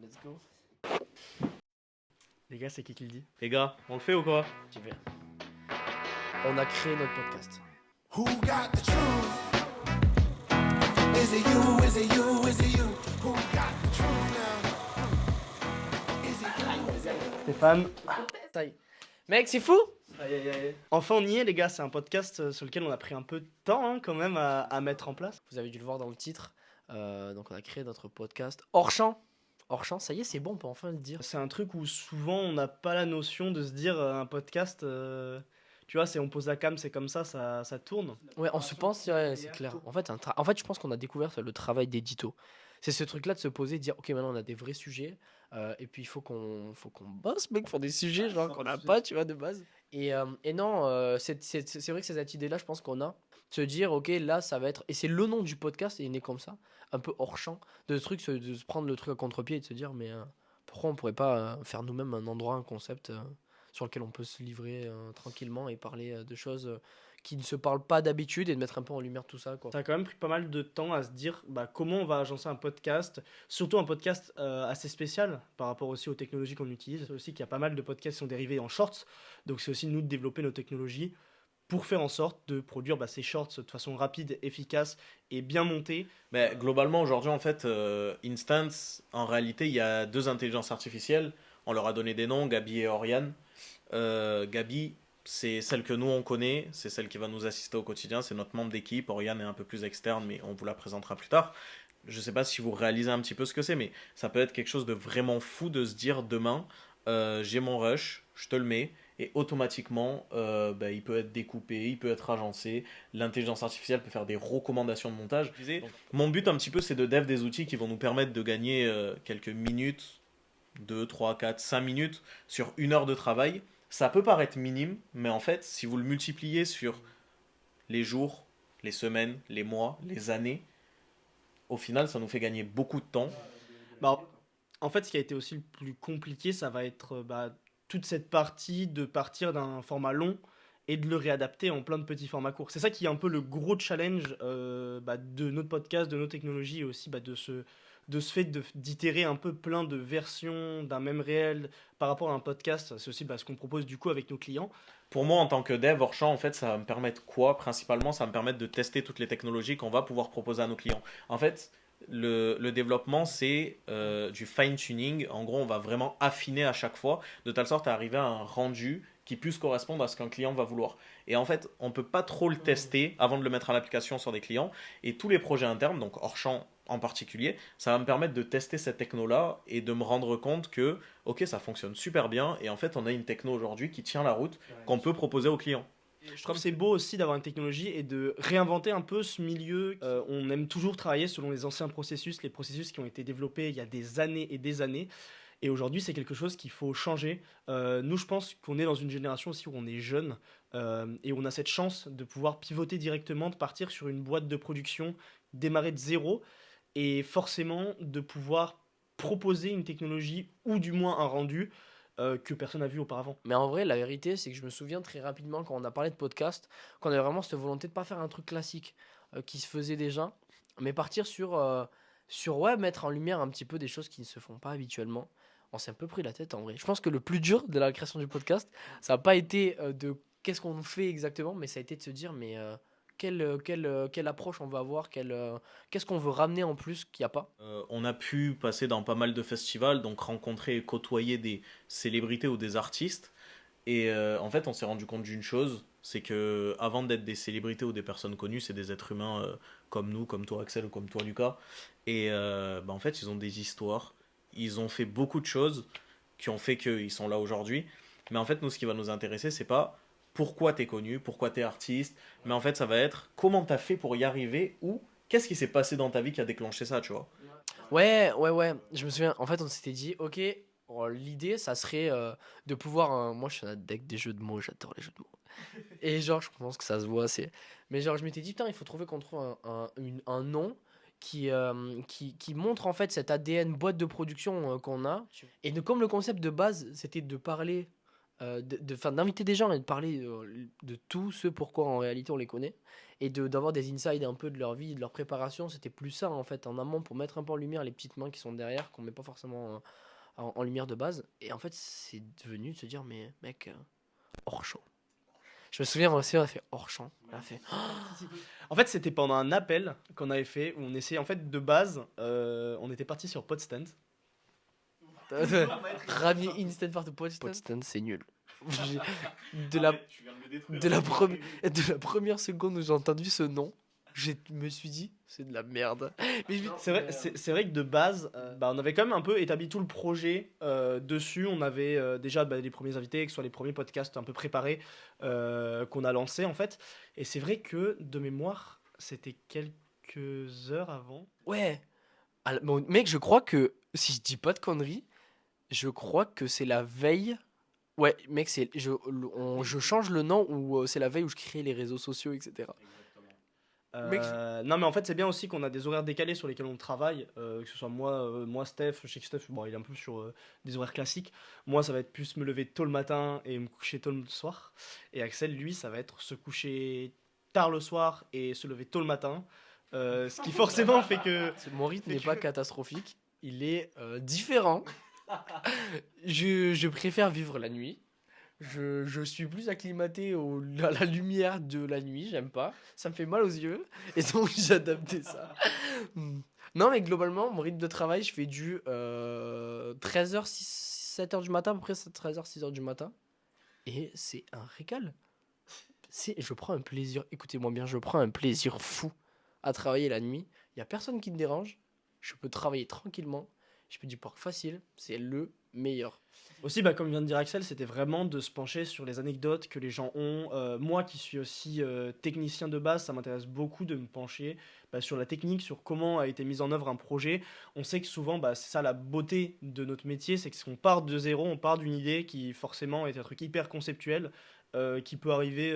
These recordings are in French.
Let's go. Les gars, c'est qui le dit? Les gars, on le fait ou quoi? Super. On a créé notre podcast. Who got the truth? Is it you? Is it you? Is it you? Who got the truth now? Is it you? Is it you? Stéphane. Ça y est. Mec, c'est fou. Enfin, on y est, les gars. C'est un podcast sur lequel on a pris un peu de temps quand même à mettre en place. Vous avez dû le voir dans le titre. Donc on a créé notre podcast hors champ. Hors champ, ça y est, c'est bon, on peut enfin le dire. C'est un truc où souvent on n'a pas la notion de se dire un podcast. Tu vois, c'est on pose la cam, c'est comme ça tourne. Ouais, on se pense, ouais, c'est clair. En fait, je pense qu'on a découvert le travail d'édito. C'est ce truc-là de se poser, de dire, ok, maintenant on a des vrais sujets, et puis il faut qu'on bosse, mec, pour des sujets genre qu'on n'a pas, tu vois, de base. Et non, c'est vrai que c'est cette idée-là, je pense qu'on a, de se dire, ok, là, ça va être, et c'est le nom du podcast, et il est né comme ça, un peu hors champ, de se prendre le truc à contre-pied et de se dire, mais pourquoi on pourrait pas faire nous-mêmes un endroit, un concept sur lequel on peut se livrer tranquillement et parler de choses qui ne se parlent pas d'habitude et de mettre un peu en lumière tout ça, quoi. Ça a quand même pris pas mal de temps à se dire comment on va agencer un podcast, surtout un podcast assez spécial par rapport aussi aux technologies qu'on utilise. C'est aussi qu'il y a pas mal de podcasts qui sont dérivés en shorts, donc c'est aussi nous de développer nos technologies pour faire en sorte de produire ces shorts de façon rapide, efficace et bien montée. Mais globalement, aujourd'hui, en fait, Instance, en réalité, il y a deux intelligences artificielles. On leur a donné des noms, Gabi et Oriane. Gabi, c'est celle que nous, on connaît. C'est celle qui va nous assister au quotidien. C'est notre membre d'équipe. Oriane est un peu plus externe, mais on vous la présentera plus tard. Je ne sais pas si vous réalisez un petit peu ce que c'est, mais ça peut être quelque chose de vraiment fou de se dire demain, j'ai mon rush, je te le mets. Et automatiquement, il peut être découpé, il peut être agencé. L'intelligence artificielle peut faire des recommandations de montage. Donc, mon but un petit peu, c'est de dev des outils qui vont nous permettre de gagner quelques minutes, 2, 3, 4, 5 minutes sur une heure de travail. Ça peut paraître minime, mais en fait, si vous le multipliez sur les jours, les semaines, les mois, les années, au final, ça nous fait gagner beaucoup de temps. En fait, ce qui a été aussi le plus compliqué, ça va être toute cette partie de partir d'un format long et de le réadapter en plein de petits formats courts. C'est ça qui est un peu le gros challenge de notre podcast, de nos technologies et aussi de ce fait d'itérer un peu plein de versions d'un même réel par rapport à un podcast. C'est aussi ce qu'on propose du coup avec nos clients. Pour moi, en tant que dev hors champ, en fait, ça va me permettre quoi? Principalement, ça va me permettre de tester toutes les technologies qu'on va pouvoir proposer à nos clients. En fait, le développement, c'est du fine-tuning. En gros, on va vraiment affiner à chaque fois, de telle sorte à arriver à un rendu qui puisse correspondre à ce qu'un client va vouloir. Et en fait, on ne peut pas trop le tester avant de le mettre à l'application sur des clients. Et tous les projets internes, donc hors champ en particulier, ça va me permettre de tester cette techno-là et de me rendre compte que, ok, ça fonctionne super bien. Et en fait, on a une techno aujourd'hui qui tient la route, qu'on peut proposer aux clients. Je trouve que c'est beau aussi d'avoir une technologie et de réinventer un peu ce milieu. On aime toujours travailler selon les anciens processus, les processus qui ont été développés il y a des années et des années. Et aujourd'hui, c'est quelque chose qu'il faut changer. Nous, je pense qu'on est dans une génération aussi où on est jeune et on a cette chance de pouvoir pivoter directement, de partir sur une boîte de production, démarrer de zéro et forcément de pouvoir proposer une technologie ou du moins un rendu que personne n'a vu auparavant. Mais en vrai, la vérité, c'est que je me souviens très rapidement quand on a parlé de podcast, qu'on avait vraiment cette volonté de pas faire un truc classique qui se faisait déjà, mais partir sur mettre en lumière un petit peu des choses qui ne se font pas habituellement. On s'est un peu pris la tête en vrai. Je pense que le plus dur de la création du podcast, ça n'a pas été de qu'est-ce qu'on fait exactement, mais ça a été de se dire, mais quelle approche on va avoir, qu'est-ce qu'on veut ramener en plus qu'il n'y a pas. On a pu passer dans pas mal de festivals, donc rencontrer et côtoyer des célébrités ou des artistes. Et en fait, on s'est rendu compte d'une chose, c'est que avant d'être des célébrités ou des personnes connues, c'est des êtres humains comme nous, comme toi Axel ou comme toi Lucas. Et en fait, ils ont des histoires, ils ont fait beaucoup de choses qui ont fait qu'ils sont là aujourd'hui. Mais en fait, nous, ce qui va nous intéresser, c'est pas pourquoi t'es connu, pourquoi t'es artiste, mais en fait, ça va être comment t'as fait pour y arriver ou qu'est-ce qui s'est passé dans ta vie qui a déclenché ça, tu vois. Ouais. Je me souviens, en fait, on s'était dit, ok, l'idée, ça serait de pouvoir. Moi, je suis un adepte des jeux de mots, j'adore les jeux de mots. Et genre, je pense que ça se voit. Mais genre, je m'étais dit, putain, il faut trouver qu'on trouve un nom qui montre en fait cet ADN boîte de production qu'on a. Et comme le concept de base, c'était de parler d'inviter des gens et de parler de tout ce pourquoi en réalité on les connaît et d'avoir des insides un peu de leur vie, de leur préparation. C'était plus ça en fait en amont pour mettre un peu en lumière les petites mains qui sont derrière, qu'on met pas forcément en lumière de base. Et en fait, c'est devenu de se dire, mais mec, hors champ. Je me souviens aussi, on a fait hors champ. On a fait. En fait, c'était pendant un appel qu'on avait fait où on essayait, en fait, de base, on était parti sur Podstand. Rami Instant par Podstan, c'est nul. De la, de la première seconde où j'ai entendu ce nom, je me suis dit, c'est de la merde. Mais C'est vrai que de base, on avait quand même un peu établi tout le projet dessus. On avait déjà les premiers invités, que ce soit les premiers podcasts un peu préparés qu'on a lancés en fait. Et c'est vrai que de mémoire, c'était quelques heures avant. ouais. Bon, mec, je crois que, si je dis pas de conneries, je crois que c'est la veille. Ouais, mec, je change le nom ou c'est la veille où je crée les réseaux sociaux, etc. Mec, Non mais en fait c'est bien aussi qu'on a des horaires décalés sur lesquels on travaille, que ce soit moi Steph, je sais que Steph bon, il est un peu sur des horaires classiques, moi ça va être plus me lever tôt le matin et me coucher tôt le soir, et Axel lui ça va être se coucher tard le soir et se lever tôt le matin, ce qui forcément fait que... Mon rythme n'est pas catastrophique, il est différent. Je préfère vivre la nuit. Je suis plus acclimaté à la lumière de la nuit, j'aime pas. Ça me fait mal aux yeux. Et donc j'ai adapté ça. Non, mais globalement, mon rythme de travail, je fais du 13h, 7h du matin, à peu près 13h, 6h du matin. Et c'est un régal. Je prends un plaisir, écoutez-moi bien, je prends un plaisir fou à travailler la nuit. Il n'y a personne qui me dérange. Je peux travailler tranquillement. Je peux du porc facile. C'est le meilleur. Aussi, comme vient de dire Axel, c'était vraiment de se pencher sur les anecdotes que les gens ont. Moi qui suis aussi technicien de base, ça m'intéresse beaucoup de me pencher sur la technique, sur comment a été mis en œuvre un projet. On sait que souvent, c'est ça la beauté de notre métier, c'est qu'on part de zéro, on part d'une idée qui forcément est un truc hyper conceptuel, qui peut arriver...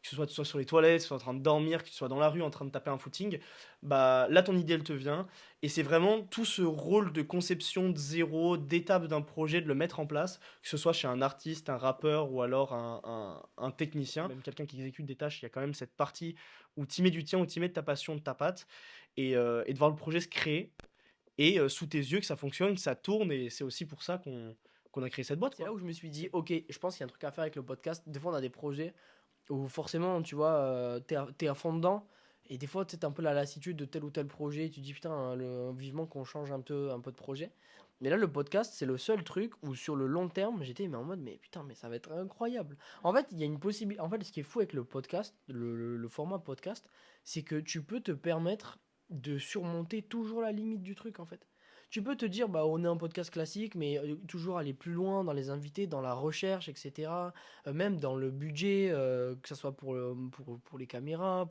que ce soit sur les toilettes, que tu sois en train de dormir, que tu sois dans la rue en train de taper un footing, là ton idée elle te vient, et c'est vraiment tout ce rôle de conception de zéro, d'étape d'un projet, de le mettre en place, que ce soit chez un artiste, un rappeur ou alors un technicien, même quelqu'un qui exécute des tâches, il y a quand même cette partie où tu mets du tien, où tu mets de ta passion, de ta patte, et de voir le projet se créer, et sous tes yeux que ça fonctionne, que ça tourne, et c'est aussi pour ça qu'on a créé cette boîte. C'est là où je me suis dit, ok, je pense qu'il y a un truc à faire avec le podcast. Des fois, on a des projets où forcément, tu vois, t'es à fond dedans. Et des fois, tu sais, t'as un peu la lassitude de tel ou tel projet. Tu te dis, putain, vivement qu'on change un peu de projet. Mais là, le podcast, c'est le seul truc où sur le long terme, j'étais en mode, mais putain, mais ça va être incroyable. En fait, il y a une possibilité. En fait, ce qui est fou avec le podcast, le format podcast, c'est que tu peux te permettre de surmonter toujours la limite du truc, en fait. Tu peux te dire, on est un podcast classique, mais toujours aller plus loin dans les invités, dans la recherche, etc. Même dans le budget, que ce soit pour les caméras,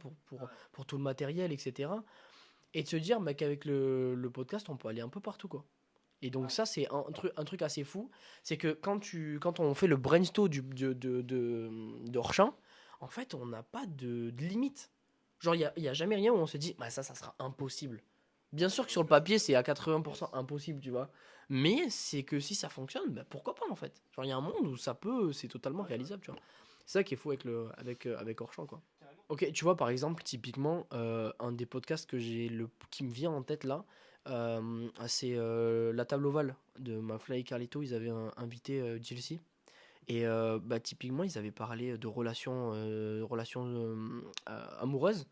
pour tout le matériel, etc. Et de se dire qu'avec le podcast, on peut aller un peu partout, quoi. Et donc ça, c'est un truc assez fou. C'est que quand on fait le brainstorm de hors-champ, en fait, on n'a pas de limite. Genre, il y a jamais rien où on se dit, ça sera impossible. Bien sûr que sur le papier, c'est à 80% impossible, tu vois. Mais c'est que si ça fonctionne, pourquoi pas, en fait. Genre, il y a un monde où c'est totalement réalisable, tu vois. C'est ça qui est fou avec Hors-champ, quoi. Ok, tu vois, par exemple, typiquement, un des podcasts qui me vient en tête là, c'est La Table Ovale de McFly et Carlito. Ils avaient invité Chelsea. Et typiquement, ils avaient parlé de relations amoureuses.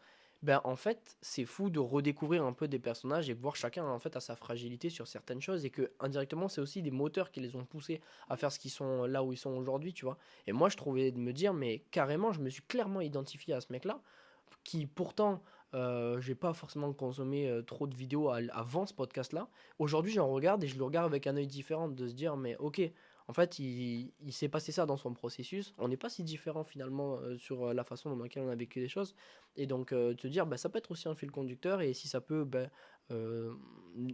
En fait, c'est fou de redécouvrir un peu des personnages et voir chacun en fait à sa fragilité sur certaines choses, et que indirectement, c'est aussi des moteurs qui les ont poussés à faire ce qu'ils sont là où ils sont aujourd'hui, tu vois. Et moi, je trouvais de me dire, mais carrément, je me suis clairement identifié à ce mec-là, qui pourtant, j'ai pas forcément consommé trop de vidéos avant ce podcast-là. Aujourd'hui, j'en regarde et je le regarde avec un œil différent, de se dire, mais ok, en fait, il s'est passé ça dans son processus. On n'est pas si différent finalement sur la façon dans laquelle on a vécu les choses. Et donc, te dire, ça peut être aussi un fil conducteur. Et si ça peut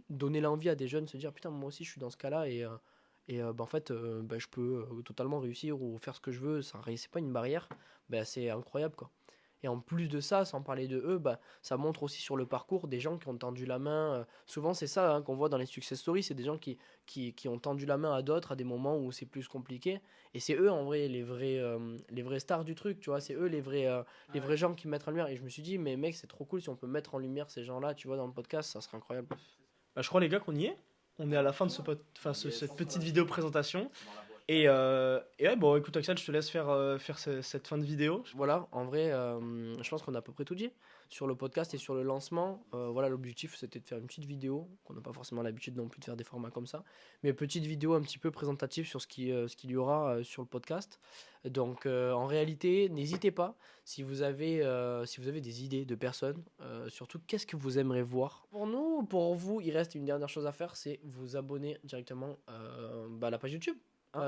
donner l'envie à des jeunes, se dire, putain, moi aussi, je suis dans ce cas-là. En fait, je peux totalement réussir ou faire ce que je veux. C'est pas une barrière. C'est incroyable, quoi. Et en plus de ça, sans parler de eux, bah, ça montre aussi sur le parcours des gens qui ont tendu la main. Souvent, c'est ça qu'on voit dans les success stories, c'est des gens qui ont tendu la main à d'autres à des moments où c'est plus compliqué. Et c'est eux, en vrai, les vrais stars du truc, tu vois. C'est eux les vrais gens qui mettent en lumière. Et je me suis dit, mais mec, c'est trop cool si on peut mettre en lumière ces gens-là, tu vois, dans le podcast, ça serait incroyable. Bah, je crois, les gars, qu'on y est. On est à la fin de cette petite vidéo présentation. Et ouais, bon, écoute, Axel, je te laisse faire cette fin de vidéo. Voilà, en vrai, je pense qu'on a à peu près tout dit sur le podcast et sur le lancement. Voilà, l'objectif c'était de faire une petite vidéo, qu'on n'a pas forcément l'habitude non plus de faire des formats comme ça, mais petite vidéo un petit peu présentative sur ce qu'il y aura sur le podcast. Donc en réalité, n'hésitez pas si vous avez des idées de personnes, surtout qu'est-ce que vous aimeriez voir. Pour nous, pour vous, il reste une dernière chose à faire, c'est vous abonner directement à la page YouTube.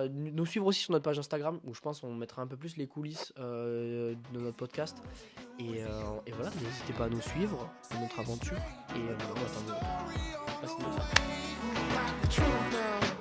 Nous suivre aussi sur notre page Instagram où je pense on mettra un peu plus les coulisses de notre podcast et voilà, n'hésitez pas à nous suivre dans notre aventure et on attend de passer notre Got the truth now.